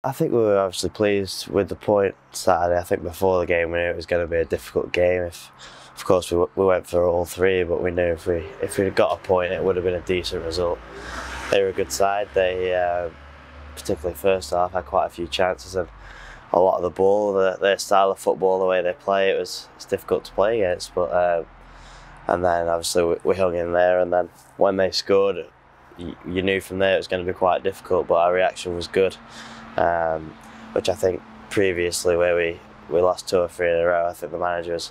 I think we were obviously pleased with the point Saturday. I think before the game we knew it was going to be a difficult game. Of course, we went for all three, but we knew if we'd got a point, it would have been a decent result. They were a good side. They, particularly first half, had quite a few chances and a lot of the ball. Their style of football, the way they play, it's difficult to play against. But and then obviously we hung in there, and then when they scored, you knew from there it was going to be quite difficult. But our reaction was good. Which I think previously where we lost 2 or 3 in a row, I think the manager was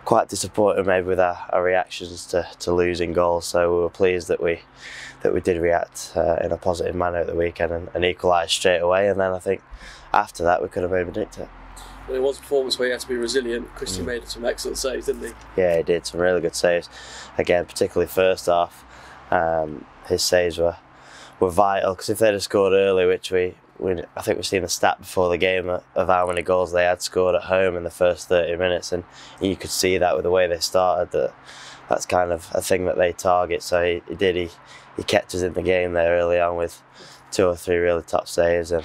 quite disappointed maybe with our reactions to losing goals. So we were pleased that we did react in a positive manner at the weekend and equalised straight away. And then I think after that we could have maybe nicked it. Well, it was a performance where he had to be resilient. Christian made some excellent saves, didn't he? Yeah, he did some really good saves. Again, particularly first half, his saves were vital, because if they'd have scored early, which I think we've seen the stat before the game of how many goals they had scored at home in the first 30 minutes, and you could see that with the way they started, that's kind of a thing that they target. So he kept us in the game there early on with 2 or 3 really top saves, and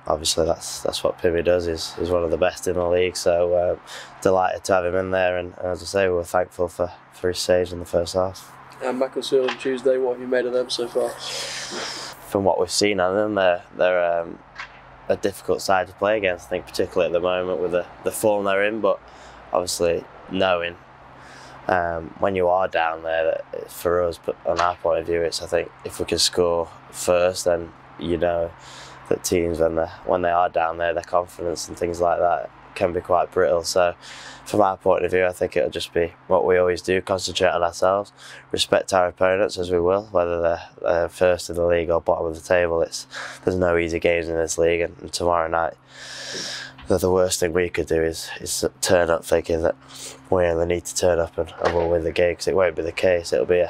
obviously that's what Pimmy does. He's one of the best in the league, so delighted to have him in there, and as I say, we were thankful for his saves in the first half. And Macclesfield on Tuesday, what have you made of them so far? From what we've seen of them, they're a difficult side to play against, I think, particularly at the moment with the form they're in. But obviously knowing when you are down there, that for us, but on our point of view, it's, I think, if we can score first, then you know that teams, when they are down there, their confidence and things like that can be quite brittle. So from our point of view, I think it'll just be what we always do: concentrate on ourselves, respect our opponents as we will, whether they're first in the league or bottom of the table. There's no easy games in this league, and tomorrow night the worst thing we could do is turn up thinking that we only need to turn up and we'll win the game, because it won't be the case. It'll be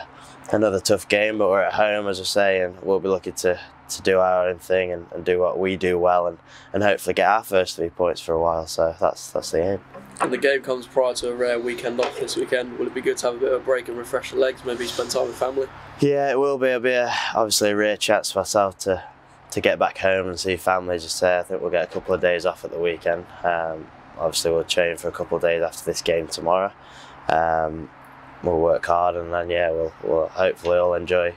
another tough game, but we're at home, as I say, and we'll be looking to do our own thing and do what we do well, and hopefully get our first 3 points for a while. So that's the aim. And the game comes prior to a rare weekend off this weekend. Will it be good to have a bit of a break and refresh the legs, maybe spend time with family? Yeah, it will be. It'll be obviously a rare chance for myself to get back home and see family. Just say, I think we'll get a couple of days off at the weekend. Obviously we'll train for a couple of days after this game tomorrow. We'll work hard, and then we'll hopefully all enjoy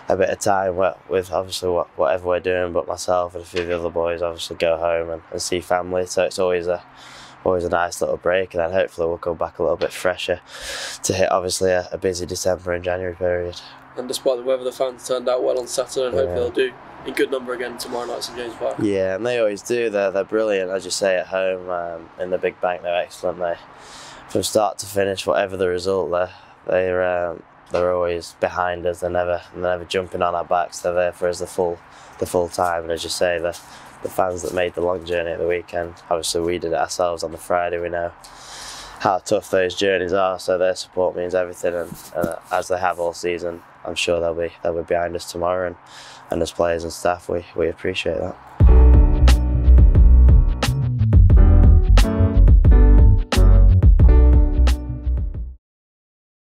a bit of time with obviously whatever we're doing, but myself and a few of the other boys obviously go home and see family. So it's always a nice little break, and then hopefully we'll come back a little bit fresher to hit obviously a busy December and January period. And despite the weather, the fans turned out well on Saturday, and hopefully they'll do in good number again tomorrow night at St James Park. Yeah, and they always do. They're brilliant, as you say, at home. In the big bank, they're excellent. From start to finish, whatever the result, they're always behind us. They're never jumping on our backs. They're there for us the full time. And as you say, the fans that made the long journey at the weekend, obviously we did it ourselves on the Friday. We know how tough those journeys are, so their support means everything. And as they have all season, I'm sure they'll be behind us tomorrow. And as players and staff, we appreciate that.